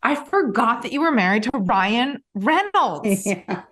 I forgot that you were married to Ryan Reynolds. Yeah.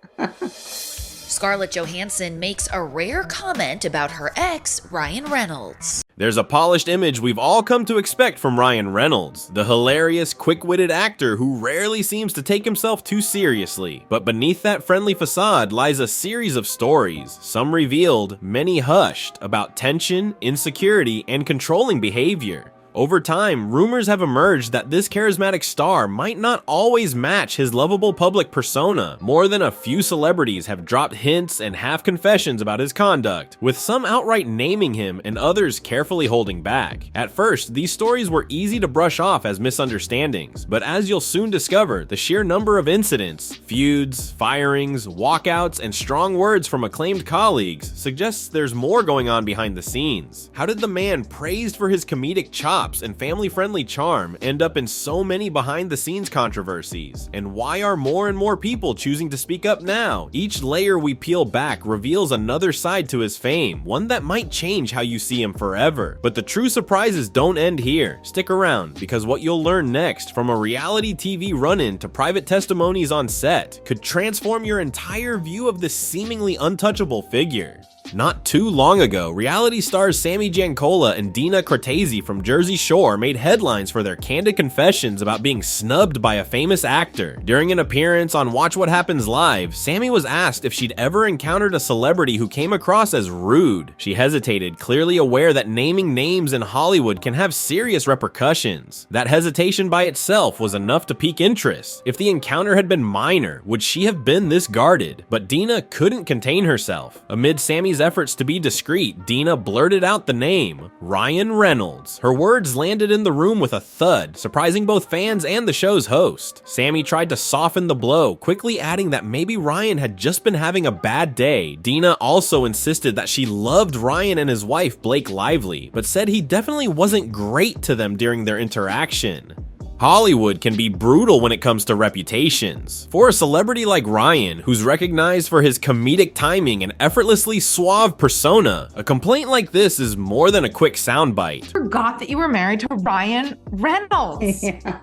Scarlett Johansson makes a rare comment about her ex, Ryan Reynolds. There's a polished image we've all come to expect from Ryan Reynolds, the hilarious, quick-witted actor who rarely seems to take himself too seriously. But beneath that friendly facade lies a series of stories, some revealed, many hushed, about tension, insecurity, and controlling behavior. Over time, rumors have emerged that this charismatic star might not always match his lovable public persona. More than a few celebrities have dropped hints and half-confessions about his conduct, with some outright naming him and others carefully holding back. At first, these stories were easy to brush off as misunderstandings, but as you'll soon discover, the sheer number of incidents, feuds, firings, walkouts, and strong words from acclaimed colleagues suggests there's more going on behind the scenes. How did the man praised for his comedic chops and family-friendly charm end up in so many behind-the-scenes controversies? And why are more and more people choosing to speak up now? Each layer we peel back reveals another side to his fame, one that might change how you see him forever. But the true surprises don't end here. Stick around, because what you'll learn next, from a reality TV run-in to private testimonies on set, could transform your entire view of this seemingly untouchable figure. Not too long ago, reality stars Sammy Jankola and Dina Cortese from Jersey Shore made headlines for their candid confessions about being snubbed by a famous actor. During an appearance on Watch What Happens Live, Sammy was asked if she'd ever encountered a celebrity who came across as rude. She hesitated, clearly aware that naming names in Hollywood can have serious repercussions. That hesitation by itself was enough to pique interest. If the encounter had been minor, would she have been this guarded? But Dina couldn't contain herself. Amid Sammy's efforts to be discreet, Dina blurted out the name, Ryan Reynolds. Her words landed in the room with a thud, surprising both fans and the show's host. Sammy tried to soften the blow, quickly adding that maybe Ryan had just been having a bad day. Dina also insisted that she loved Ryan and his wife Blake Lively, but said he definitely wasn't great to them during their interaction. Hollywood can be brutal when it comes to reputations. For a celebrity like Ryan, who's recognized for his comedic timing and effortlessly suave persona, a complaint like this is more than a quick soundbite. Forgot that you were married to Ryan Reynolds. Yeah.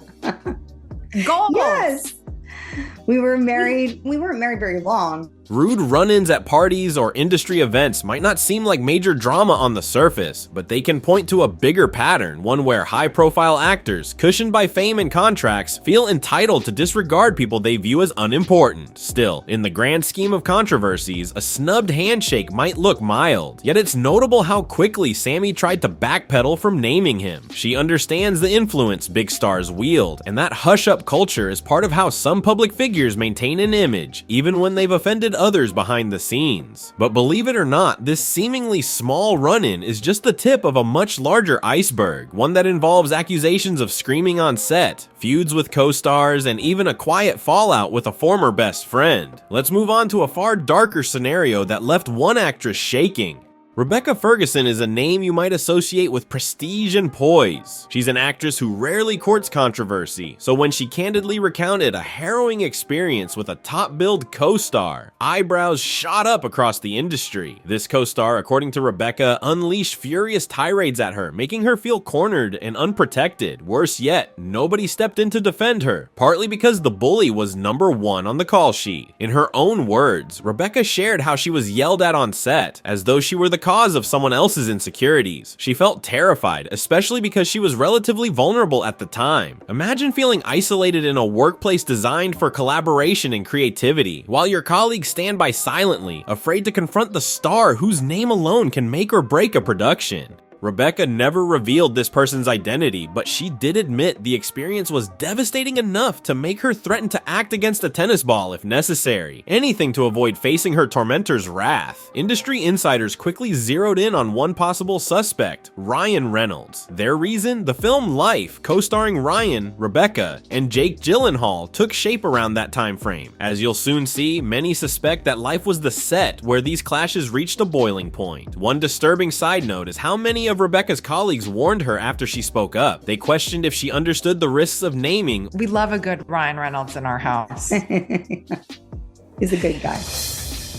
Goals. Yes. We weren't married very long. Rude run-ins at parties or industry events might not seem like major drama on the surface, but they can point to a bigger pattern, one where high-profile actors, cushioned by fame and contracts, feel entitled to disregard people they view as unimportant. Still, in the grand scheme of controversies, a snubbed handshake might look mild, yet it's notable how quickly Sammy tried to backpedal from naming him. She understands the influence big stars wield, and that hush-up culture is part of how some public figures maintain an image, even when they've offended others behind the scenes. But believe it or not, this seemingly small run-in is just the tip of a much larger iceberg, one that involves accusations of screaming on set, feuds with co-stars, and even a quiet fallout with a former best friend. Let's move on to a far darker scenario that left one actress shaking. Rebecca Ferguson is a name you might associate with prestige and poise. She's an actress who rarely courts controversy, so when she candidly recounted a harrowing experience with a top-billed co-star, eyebrows shot up across the industry. This co-star, according to Rebecca, unleashed furious tirades at her, making her feel cornered and unprotected. Worse yet, nobody stepped in to defend her, partly because the bully was number one on the call sheet. In her own words, Rebecca shared how she was yelled at on set, as though she were the cause of someone else's insecurities. She felt terrified, especially because she was relatively vulnerable at the time. Imagine feeling isolated in a workplace designed for collaboration and creativity, while your colleagues stand by silently, afraid to confront the star whose name alone can make or break a production. Rebecca never revealed this person's identity, but she did admit the experience was devastating enough to make her threaten to act against a tennis ball if necessary, anything to avoid facing her tormentor's wrath. Industry insiders quickly zeroed in on one possible suspect, Ryan Reynolds. Their reason? The film Life, co-starring Ryan, Rebecca, and Jake Gyllenhaal, took shape around that time frame. As you'll soon see, many suspect that Life was the set where these clashes reached a boiling point. One disturbing side note is how many of Rebecca's colleagues warned her after she spoke up. They questioned if she understood the risks of naming. We love a good Ryan Reynolds in our house. He's a good guy.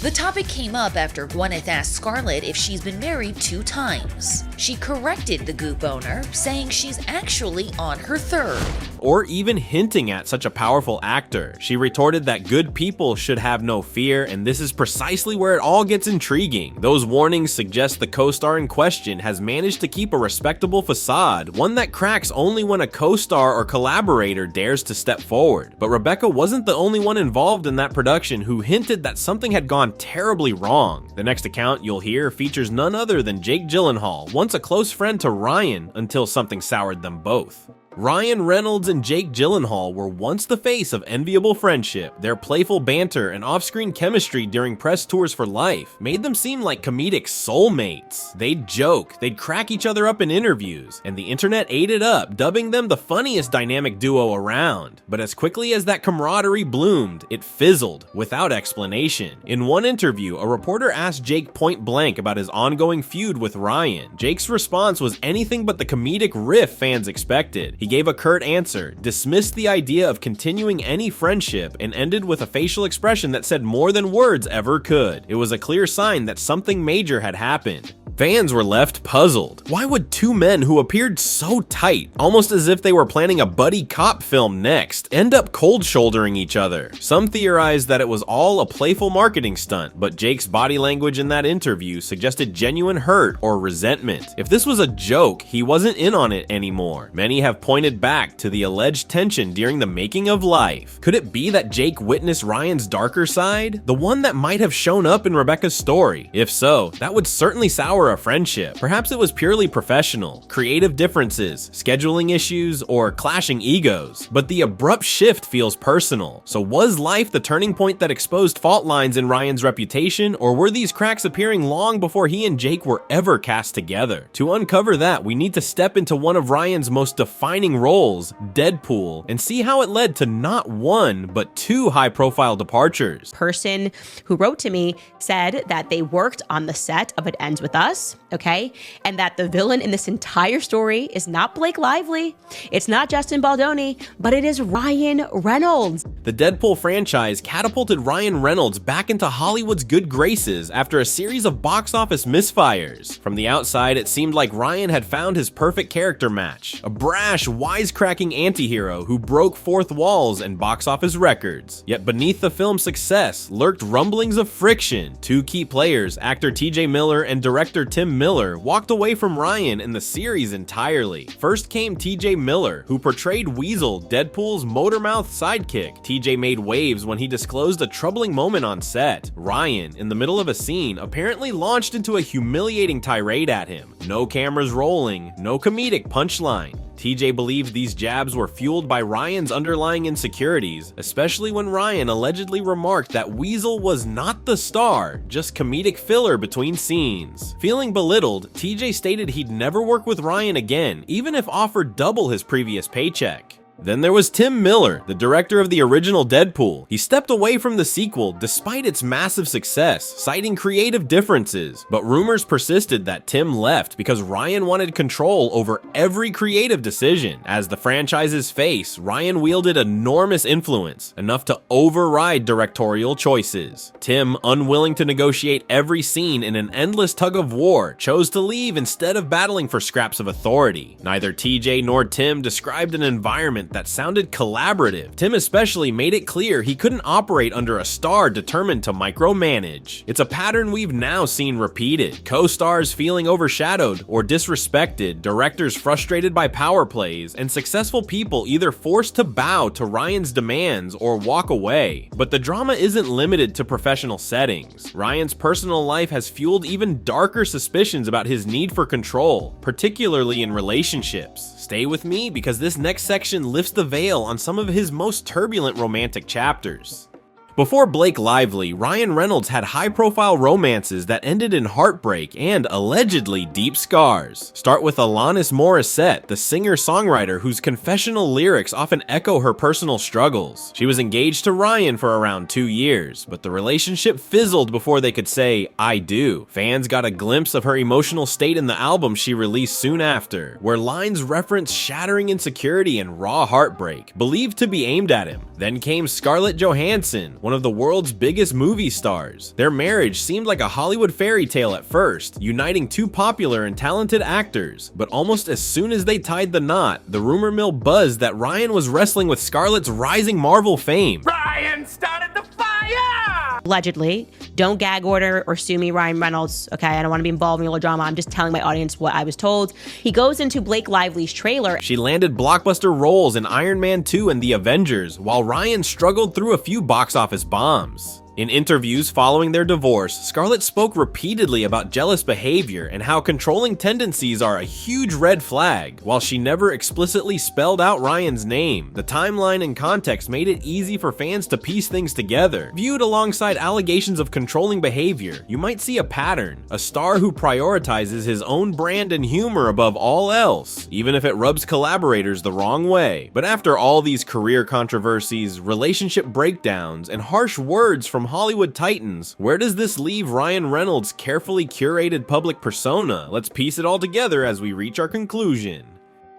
The topic came up after Gwyneth asked Scarlett if she's been married 2 times. She corrected the Goop owner, saying she's actually on her 3rd. Or even hinting at such a powerful actor. She retorted that good people should have no fear, and this is precisely where it all gets intriguing. Those warnings suggest the co-star in question has managed to keep a respectable facade, one that cracks only when a co-star or collaborator dares to step forward. But Rebecca wasn't the only one involved in that production who hinted that something had gone terribly wrong. The next account you'll hear features none other than Jake Gyllenhaal, once a close friend to Ryan until something soured them both. Ryan Reynolds and Jake Gyllenhaal were once the face of enviable friendship. Their playful banter and off-screen chemistry during press tours for Life made them seem like comedic soulmates. They'd joke, they'd crack each other up in interviews, and the internet ate it up, dubbing them the funniest dynamic duo around. But as quickly as that camaraderie bloomed, it fizzled without explanation. In one interview, a reporter asked Jake point blank about his ongoing feud with Ryan. Jake's response was anything but the comedic riff fans expected. He gave a curt answer, dismissed the idea of continuing any friendship, and ended with a facial expression that said more than words ever could. It was a clear sign that something major had happened. Fans were left puzzled. Why would 2 men who appeared so tight, almost as if they were planning a buddy cop film next, end up cold shouldering each other? Some theorized that it was all a playful marketing stunt, but Jake's body language in that interview suggested genuine hurt or resentment. If this was a joke, he wasn't in on it anymore. Many have pointed back to the alleged tension during the making of Life. Could it be that Jake witnessed Ryan's darker side? The one that might have shown up in Rebecca's story? If so, that would certainly sour a friendship. Perhaps it was purely professional, creative differences, scheduling issues, or clashing egos. But the abrupt shift feels personal. So was Life the turning point that exposed fault lines in Ryan's reputation, or were these cracks appearing long before he and Jake were ever cast together? To uncover that, we need to step into one of Ryan's most defining roles, Deadpool, and see how it led to not 1, but 2 high-profile departures. Person who wrote to me said that they worked on the set of It Ends With Us, okay? And that the villain in this entire story is not Blake Lively, it's not Justin Baldoni, but it is Ryan Reynolds. The Deadpool franchise catapulted Ryan Reynolds back into Hollywood's good graces after a series of box office misfires. From the outside, it seemed like Ryan had found his perfect character match, a brash, wisecracking anti-hero who broke fourth walls and box office records. Yet beneath the film's success lurked rumblings of friction. 2 key players, actor TJ Miller and director Tim Miller, walked away from Ryan and the series entirely. First came TJ Miller, who portrayed Weasel, Deadpool's motor-mouthed sidekick. TJ made waves when he disclosed a troubling moment on set. Ryan, in the middle of a scene, apparently launched into a humiliating tirade at him. No cameras rolling, no comedic punchline. TJ believed these jabs were fueled by Ryan's underlying insecurities, especially when Ryan allegedly remarked that Weasel was not the star, just comedic filler between scenes. Feeling belittled, TJ stated he'd never work with Ryan again, even if offered double his previous paycheck. Then there was Tim Miller, the director of the original Deadpool. He stepped away from the sequel despite its massive success, citing creative differences. But rumors persisted that Tim left because Ryan wanted control over every creative decision. As the franchise's face, Ryan wielded enormous influence, enough to override directorial choices. Tim, unwilling to negotiate every scene in an endless tug of war, chose to leave instead of battling for scraps of authority. Neither TJ nor Tim described an environment that sounded collaborative. Tim especially made it clear he couldn't operate under a star determined to micromanage. It's a pattern we've now seen repeated. Co-stars feeling overshadowed or disrespected, directors frustrated by power plays, and successful people either forced to bow to Ryan's demands or walk away. But the drama isn't limited to professional settings. Ryan's personal life has fueled even darker suspicions about his need for control, particularly in relationships. Stay with me because this next section lifts the veil on some of his most turbulent romantic chapters. Before Blake Lively, Ryan Reynolds had high-profile romances that ended in heartbreak and, allegedly, deep scars. Start with Alanis Morissette, the singer-songwriter whose confessional lyrics often echo her personal struggles. She was engaged to Ryan for around 2 years, but the relationship fizzled before they could say, "I do." Fans got a glimpse of her emotional state in the album she released soon after, where lines reference shattering insecurity and raw heartbreak, believed to be aimed at him. Then came Scarlett Johansson, one of the world's biggest movie stars. Their marriage seemed like a Hollywood fairy tale at first, uniting two popular and talented actors. But almost as soon as they tied the knot, the rumor mill buzzed that Ryan was wrestling with Scarlett's rising Marvel fame. Ryan started the fire! Allegedly. Don't gag order or sue me, Ryan Reynolds. Okay, I don't want to be involved in your drama. I'm just telling my audience what I was told. He goes into Blake Lively's trailer. She landed blockbuster roles in Iron Man 2 and The Avengers, while Ryan struggled through a few box office bombs. In interviews following their divorce, Scarlett spoke repeatedly about jealous behavior and how controlling tendencies are a huge red flag. While she never explicitly spelled out Ryan's name, the timeline and context made it easy for fans to piece things together. Viewed alongside allegations of controlling behavior, you might see a pattern: a star who prioritizes his own brand and humor above all else, even if it rubs collaborators the wrong way. But after all these career controversies, relationship breakdowns, and harsh words from Hollywood titans, where does this leave Ryan Reynolds' carefully curated public persona? Let's piece it all together as we reach our conclusion.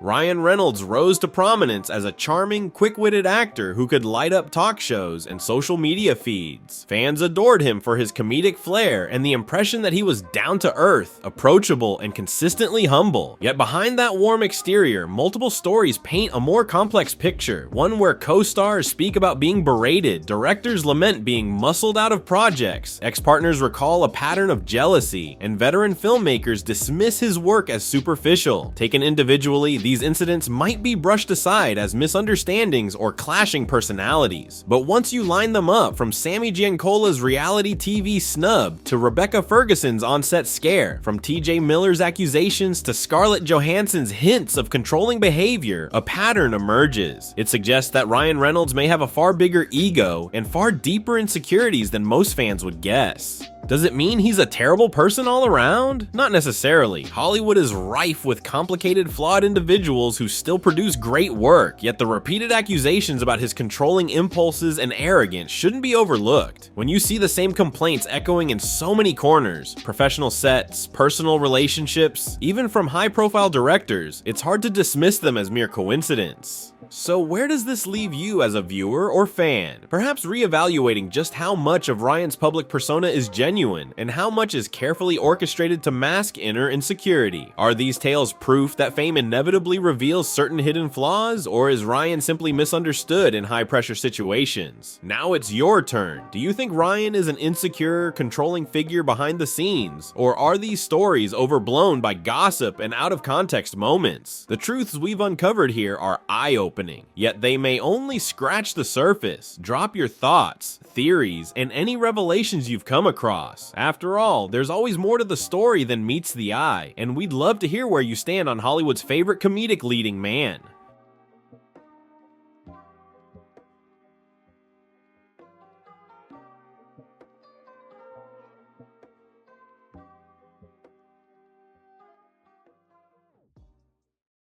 Ryan Reynolds rose to prominence as a charming, quick-witted actor who could light up talk shows and social media feeds. Fans adored him for his comedic flair and the impression that he was down-to-earth, approachable, and consistently humble. Yet behind that warm exterior, multiple stories paint a more complex picture, one where co-stars speak about being berated, directors lament being muscled out of projects, ex-partners recall a pattern of jealousy, and veteran filmmakers dismiss his work as superficial. Taken individually, these incidents might be brushed aside as misunderstandings or clashing personalities. But once you line them up, from Sammy Giancola's reality TV snub to Rebecca Ferguson's on-set scare, from TJ Miller's accusations to Scarlett Johansson's hints of controlling behavior, a pattern emerges. It suggests that Ryan Reynolds may have a far bigger ego and far deeper insecurities than most fans would guess. Does it mean he's a terrible person all around? Not necessarily. Hollywood is rife with complicated, flawed individuals who still produce great work, yet the repeated accusations about his controlling impulses and arrogance shouldn't be overlooked. When you see the same complaints echoing in so many corners, professional sets, personal relationships, even from high-profile directors, it's hard to dismiss them as mere coincidence. So where does this leave you as a viewer or fan? Perhaps reevaluating just how much of Ryan's public persona is genuine and how much is carefully orchestrated to mask inner insecurity. Are these tales proof that fame inevitably reveals certain hidden flaws, or is Ryan simply misunderstood in high-pressure situations? Now it's your turn. Do you think Ryan is an insecure, controlling figure behind the scenes, or are these stories overblown by gossip and out-of-context moments? The truths we've uncovered here are eye-opening, yet they may only scratch the surface. Drop your thoughts, theories, and any revelations you've come across. After all, there's always more to the story than meets the eye, and we'd love to hear where you stand on Hollywood's favorite comedic leading man.